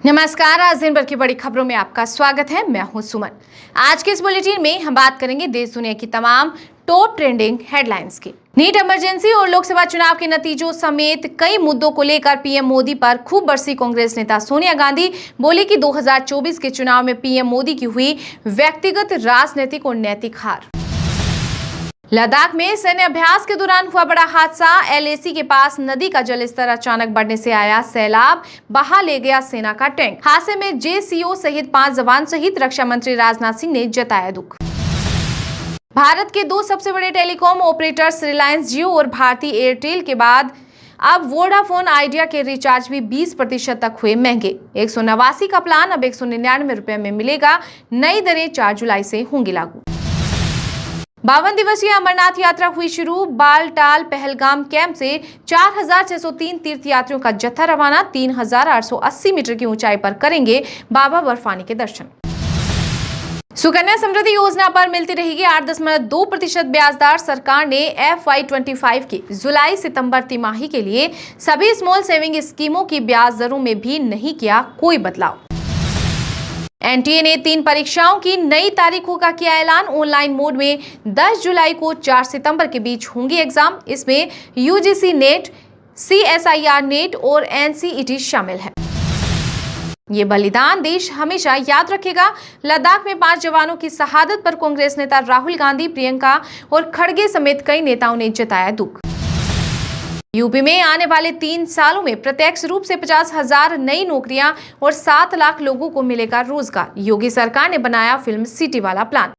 नमस्कार। आज दिन भर की बड़ी खबरों में आपका स्वागत है। मैं हूं सुमन। आज के इस बुलेटिन में हम बात करेंगे देश दुनिया की तमाम टॉप ट्रेंडिंग हेडलाइंस की। नीट इमरजेंसी और लोकसभा चुनाव के नतीजों समेत कई मुद्दों को लेकर पीएम मोदी पर खूब बरसी कांग्रेस नेता सोनिया गांधी। बोली कि 2024 के चुनाव में पीएम मोदी की हुई व्यक्तिगत, राजनीतिक और नैतिक हार। लद्दाख में सैन्य अभ्यास के दौरान हुआ बड़ा हादसा। एलएसी के पास नदी का जलस्तर अचानक बढ़ने से आया सैलाब, बहा ले गया सेना का टैंक। हादसे में जेसीओ सहित 5 जवान सहित रक्षा मंत्री राजनाथ सिंह ने जताया दुख। भारत के दो सबसे बड़े टेलीकॉम ऑपरेटर्स रिलायंस जियो और भारती एयरटेल के बाद अब वोडाफोन आइडिया के रिचार्ज भी 20% तक हुए महंगे। 189 का प्लान अब 199 रुपए में मिलेगा। नई दरें 4 जुलाई से होंगी लागू। 52 दिवसीय अमरनाथ यात्रा हुई शुरू। बालटाल पहलगाम कैंप से 4603 तीर्थयात्रियों का जत्था रवाना। 3880 मीटर की ऊंचाई पर करेंगे बाबा बर्फानी के दर्शन। सुकन्या समृद्धि योजना पर मिलती रहेगी 8.2% ब्याज दर। सरकार ने FY25 की जुलाई सितंबर तिमाही के लिए सभी स्मॉल सेविंग स्कीमों की ब्याज दरों में भी नहीं किया कोई बदलाव। एनटीए ने 3 परीक्षाओं की नई तारीखों का किया ऐलान। ऑनलाइन मोड में 10 जुलाई को 4 सितंबर के बीच होंगे एग्जाम। इसमें यूजीसी नेट, CSIR नेट और एनसीईटी शामिल है। ये बलिदान देश हमेशा याद रखेगा। लद्दाख में 5 जवानों की शहादत पर कांग्रेस नेता राहुल गांधी, प्रियंका और खड़गे समेत कई नेताओं ने जताया दुख। यूपी में आने वाले 3 सालों में प्रत्यक्ष रूप से 50,000 नई नौकरियां और 7 लाख लोगों को मिलेगा रोजगार। योगी सरकार ने बनाया फिल्म सिटी वाला प्लान।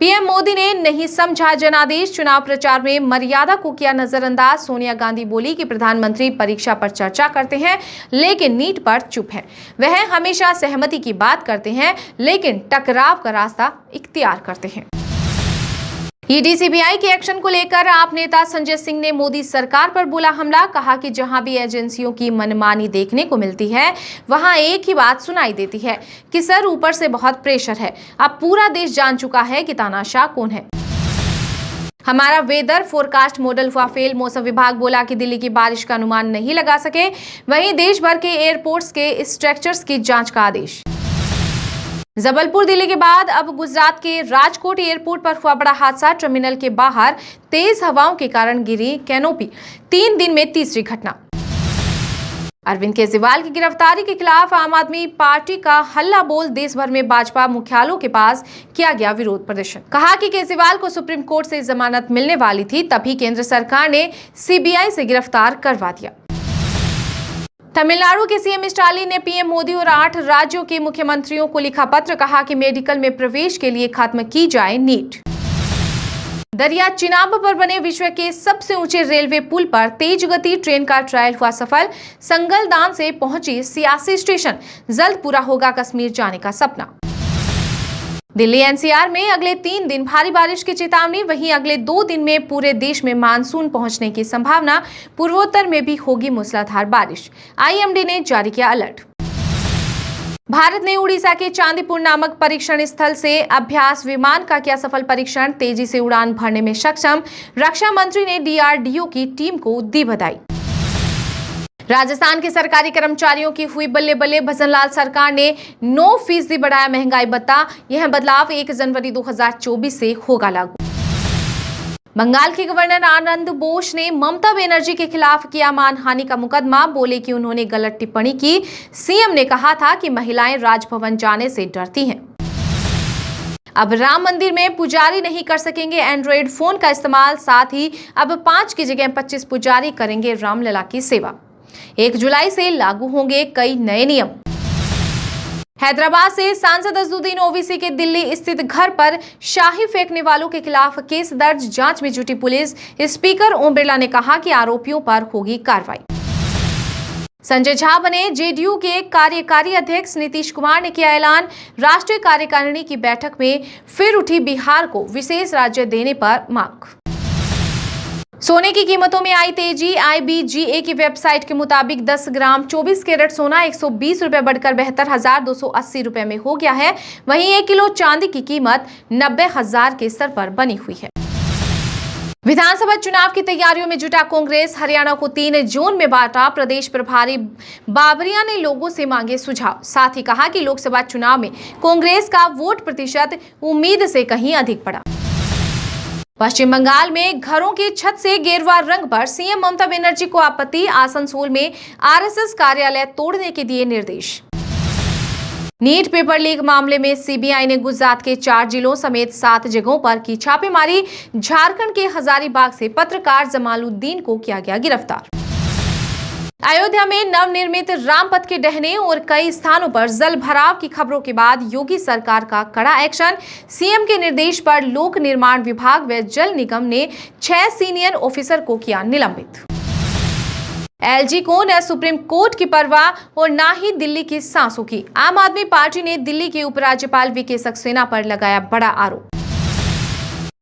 पीएम मोदी ने नहीं समझा जनादेश। चुनाव प्रचार में मर्यादा को किया नजरअंदाज। सोनिया गांधी बोली कि प्रधानमंत्री परीक्षा पर चर्चा करते हैं लेकिन नीट पर चुप है। वह हमेशा सहमति की बात करते हैं लेकिन टकराव का रास्ता इख्तियार करते हैं। ईडी सीबीआई के एक्शन को लेकर आप नेता संजय सिंह ने मोदी सरकार पर बोला हमला। कहा कि जहां भी एजेंसियों की मनमानी देखने को मिलती है वहां एक ही बात सुनाई देती है कि सर ऊपर से बहुत प्रेशर है। अब पूरा देश जान चुका है कि तानाशाह कौन है। हमारा वेदर फोरकास्ट मॉडल हुआ फेल। मौसम विभाग बोला कि दिल्ली की बारिश का अनुमान नहीं लगा सके। वहीं देश भर के एयरपोर्ट्स के स्ट्रक्चर्स की जांच का आदेश। जबलपुर दिल्ली के बाद अब गुजरात के राजकोट एयरपोर्ट पर हुआ बड़ा हादसा। टर्मिनल के बाहर तेज हवाओं के कारण गिरी कैनोपी। 3 दिन में तीसरी घटना। अरविंद केजरीवाल की गिरफ्तारी के खिलाफ आम आदमी पार्टी का हल्ला बोल। देश भर में भाजपा मुख्यालयों के पास किया गया विरोध प्रदर्शन। कहा कि केजरीवाल को सुप्रीम कोर्ट से जमानत मिलने वाली थी, तभी केंद्र सरकार ने सीबीआई से गिरफ्तार करवा दिया। तमिलनाडु के सीएम स्टालिन ने पीएम मोदी और 8 राज्यों के मुख्यमंत्रियों को लिखा पत्र। कहा कि मेडिकल में प्रवेश के लिए खत्म की जाए नीट। दरिया चिनाब पर बने विश्व के सबसे ऊंचे रेलवे पुल पर तेज गति ट्रेन का ट्रायल हुआ सफल। संगलदान से पहुंची सियासी स्टेशन। जल्द पूरा होगा कश्मीर जाने का सपना। दिल्ली एनसीआर में अगले 3 दिन भारी बारिश की चेतावनी। वहीं अगले 2 दिन में पूरे देश में मानसून पहुंचने की संभावना। पूर्वोत्तर में भी होगी मूसलाधार बारिश। आईएमडी ने जारी किया अलर्ट। भारत ने उड़ीसा के चांदीपुर नामक परीक्षण स्थल से अभ्यास विमान का किया सफल परीक्षण। तेजी से उड़ान भरने में सक्षम। रक्षा मंत्री ने डीआरडीओ की टीम को दी बधाई। राजस्थान के सरकारी कर्मचारियों की हुई बल्ले बल्ले। भजनलाल सरकार ने 9% बढ़ाया महंगाई भत्ता। यह बदलाव 1 जनवरी 2024 से होगा लागू। बंगाल के गवर्नर आनंद बोस ने ममता बनर्जी के खिलाफ किया मानहानि का मुकदमा। बोले कि उन्होंने गलत टिप्पणी की। सीएम ने कहा था कि महिलाएं राजभवन जाने से डरती हैं। अब राम मंदिर में पुजारी नहीं कर सकेंगे एंड्रॉइड फोन का इस्तेमाल। साथ ही अब 5 की जगह 25 पुजारी करेंगे रामलला की सेवा। 1 जुलाई से लागू होंगे कई नए नियम। हैदराबाद से सांसद अजदुद्दीन ओवैसी के दिल्ली स्थित घर पर शाही फेंकने वालों के खिलाफ केस दर्ज। जांच में जुटी पुलिस। स्पीकर ओम बिरला ने कहा कि आरोपियों पर होगी कार्रवाई। संजय झा बने जेडीयू के कार्यकारी अध्यक्ष। नीतीश कुमार ने किया ऐलान। राष्ट्रीय कार्यकारिणी की बैठक में फिर उठी बिहार को विशेष राज्य देने पर मांग। सोने की कीमतों में आई तेजी। IBGA की वेबसाइट के मुताबिक 10 ग्राम 24 कैरेट सोना 120 रुपए बढ़कर 72,280 रुपए में हो गया है। वहीं 1 किलो चांदी की कीमत 90,000 के स्तर पर बनी हुई है। विधानसभा चुनाव की तैयारियों में जुटा कांग्रेस, हरियाणा को 3 जोन में बांटा। प्रदेश प्रभारी बाबरिया ने लोगों से मांगे सुझाव। साथ ही कहा कि लोकसभा चुनाव में कांग्रेस का वोट प्रतिशत उम्मीद से कहीं अधिक पड़ा। पश्चिम बंगाल में घरों की छत से गेरुआ रंग पर सीएम ममता बनर्जी को आपत्ति। आसनसोल में आरएसएस कार्यालय तोड़ने के दिए निर्देश। नीट पेपर लीक मामले में सीबीआई ने गुजरात के 4 जिलों समेत 7 जगहों पर की छापेमारी। झारखंड के हजारीबाग से पत्रकार जमालुद्दीन को किया गया गिरफ्तार। अयोध्या में नवनिर्मित रामपथ के ढहने और कई स्थानों पर जल भराव की खबरों के बाद योगी सरकार का कड़ा एक्शन। सीएम के निर्देश पर लोक निर्माण विभाग व जल निगम ने 6 सीनियर ऑफिसर को किया निलंबित। एलजी को न सुप्रीम कोर्ट की परवाह और न ही दिल्ली की सांसों की। आम आदमी पार्टी ने दिल्ली के उपराज्यपाल वीके सक्सेना पर लगाया बड़ा आरोप।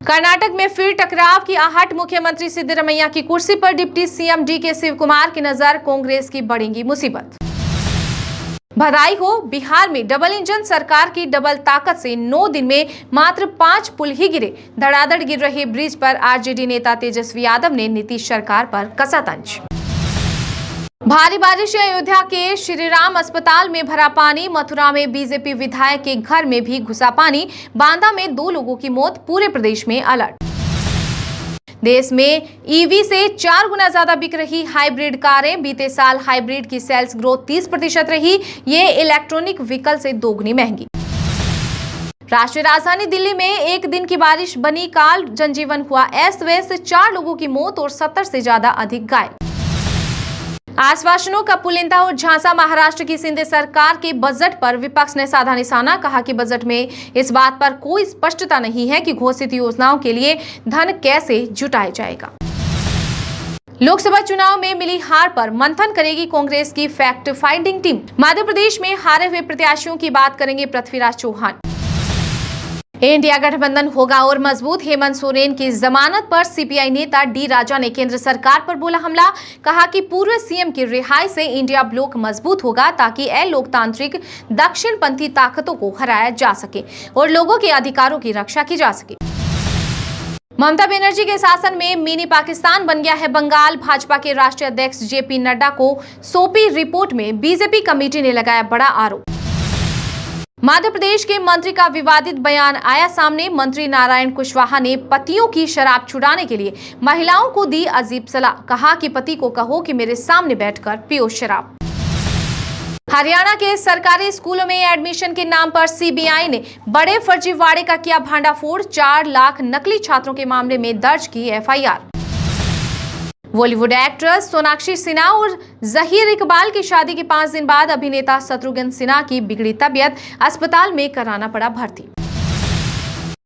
कर्नाटक में फिर टकराव की आहट। मुख्यमंत्री सिद्धरमैया की कुर्सी पर डिप्टी सीएम डीके शिवकुमार की नजर। कांग्रेस की बढ़ेगी मुसीबत। बधाई हो, बिहार में डबल इंजन सरकार की डबल ताकत से 9 दिन में मात्र 5 पुल ही गिरे। धड़ाधड़ गिर रहे ब्रिज पर आरजेडी नेता तेजस्वी यादव ने नीतीश सरकार पर कसा तंज। भारी बारिश से अयोध्या के श्रीराम अस्पताल में भरा पानी। मथुरा में बीजेपी विधायक के घर में भी घुसा पानी। बांदा में 2 लोगों की मौत। पूरे प्रदेश में अलर्ट। देश में ईवी से 4 गुना ज्यादा बिक रही हाइब्रिड कारें। बीते साल हाइब्रिड की सेल्स ग्रोथ 30% रही। ये इलेक्ट्रॉनिक व्हीकल से 2 गुनी महंगी। राष्ट्रीय राजधानी दिल्ली में एक दिन की बारिश बनी काल। जनजीवन हुआ अस्त व्यस्त। 4 लोगों की मौत और 70 से ज्यादा अधिक घायल। आश्वासनों का पुलिंदा और झांसा। महाराष्ट्र की शिंदे सरकार के बजट पर विपक्ष ने साधा निशाना। कहा कि बजट में इस बात पर कोई स्पष्टता नहीं है कि घोषित योजनाओं के लिए धन कैसे जुटाया जाएगा। लोकसभा चुनाव में मिली हार पर मंथन करेगी कांग्रेस की fact finding team. Madhya Pradesh में हारे हुए प्रत्याशियों की बात करेंगे पृथ्वीराज चौहान। इंडिया गठबंधन होगा और मजबूत। हेमंत सोरेन की जमानत पर सीपीआई नेता डी राजा ने केंद्र सरकार पर बोला हमला। कहा कि पूर्व सीएम की रिहाई से इंडिया ब्लॉक मजबूत होगा ताकि लोकतांत्रिक दक्षिणपंथी ताकतों को हराया जा सके और लोगों के अधिकारों की रक्षा की जा सके। ममता बनर्जी के शासन में मिनी पाकिस्तान बन गया है बंगाल। भाजपा के राष्ट्रीय अध्यक्ष जेपी नड्डा को सौंपी रिपोर्ट में बीजेपी कमेटी ने लगाया बड़ा आरोप। मध्य प्रदेश के मंत्री का विवादित बयान आया सामने। मंत्री नारायण कुशवाहा ने पतियों की शराब छुड़ाने के लिए महिलाओं को दी अजीब सलाह। कहा कि पति को कहो कि मेरे सामने बैठकर पियो शराब। हरियाणा के सरकारी स्कूलों में एडमिशन के नाम पर सीबीआई ने बड़े फर्जीवाड़े का किया भांडाफोड़। 4 लाख नकली छात्रों के मामले में दर्ज की एफआईआर। बॉलीवुड एक्ट्रेस सोनाक्षी सिन्हा और जहीर इकबाल की शादी के 5 दिन बाद अभिनेता शत्रुघ्न सिन्हा की बिगड़ी तबीयत। अस्पताल में कराना पड़ा भर्ती।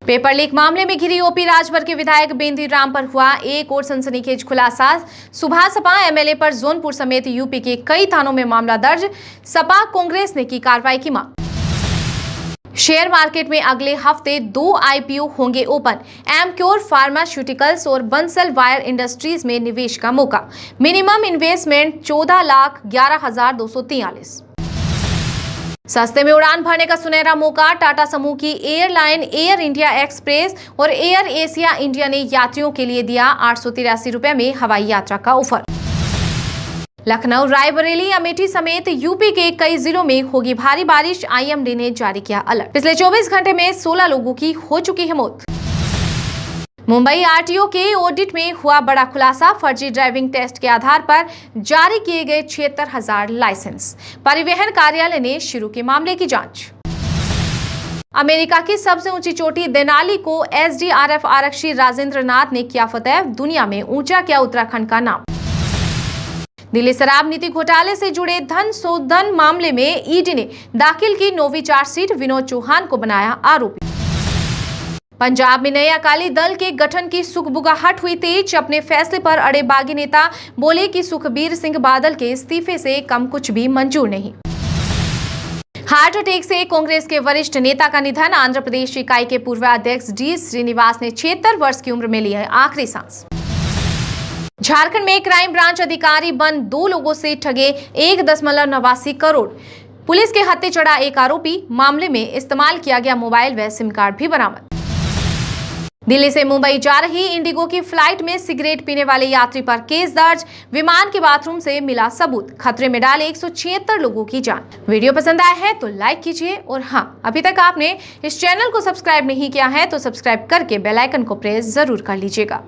पेपर लीक मामले में घिरी ओपी राजभर के विधायक बेंदी राम पर हुआ एक और सनसनीखेज खुलासा। सुबह सपा एमएलए पर जौनपुर समेत यूपी के कई थानों में मामला दर्ज। सपा कांग्रेस ने की कार्रवाई की मांग। शेयर मार्केट में अगले हफ्ते 2 आईपीओ होंगे ओपन। एमक्योर फार्मास्यूटिकल्स और बंसल वायर इंडस्ट्रीज में निवेश का मौका। Minimum investment 14,11,243। सस्ते में उड़ान भरने का सुनहरा मौका। टाटा समूह की एयरलाइन एयर इंडिया एक्सप्रेस और एयर एशिया इंडिया ने यात्रियों के लिए दिया 883 रुपए में हवाई यात्रा का ऑफर। लखनऊ, रायबरेली, अमेठी समेत यूपी के कई जिलों में होगी भारी बारिश। आईएमडी ने जारी किया अलर्ट। पिछले 24 घंटे में 16 लोगों की हो चुकी है मौत। मुंबई आरटीओ के ऑडिट में हुआ बड़ा खुलासा। फर्जी ड्राइविंग टेस्ट के आधार पर जारी किए गए 76,000 लाइसेंस। परिवहन कार्यालय ने शुरू की मामले की जांच। अमेरिका की सबसे ऊंची चोटी देनाली को एसडीआरएफ आरक्षी राजेंद्र नाथ ने किया फतेह। दुनिया में ऊंचा किया उत्तराखंड का नाम। दिल्ली शराब नीति घोटाले से जुड़े धन शोधन मामले में ईडी ने दाखिल की 9वीं चार्जशीट। विनोद चौहान को बनाया आरोपी। पंजाब में नए अकाली दल के गठन की सुगबुगाहट हुई तेज। अपने फैसले पर अड़े बागी नेता बोले कि सुखबीर सिंह बादल के इस्तीफे से कम कुछ भी मंजूर नहीं। हार्ट अटैक से कांग्रेस के वरिष्ठ नेता का निधन। आंध्र प्रदेश इकाई के पूर्व अध्यक्ष डी श्रीनिवास ने 76 वर्ष की उम्र में ली है आखिरी सांस। झारखंड में क्राइम ब्रांच अधिकारी बन 2 लोगों से ठगे 1.89 करोड़। पुलिस के हत्थे चढ़ा एक आरोपी। मामले में इस्तेमाल किया गया मोबाइल व सिम कार्ड भी बरामद। दिल्ली से मुंबई जा रही इंडिगो की फ्लाइट में सिगरेट पीने वाले यात्री पर केस दर्ज। विमान के बाथरूम से मिला सबूत, खतरे में डाले 176 लोगों की जान। वीडियो पसंद आया है तो लाइक कीजिए और हाँ, अभी तक आपने इस चैनल को सब्सक्राइब नहीं किया है तो सब्सक्राइब करके बेल आइकन को प्रेस जरूर कर लीजिएगा।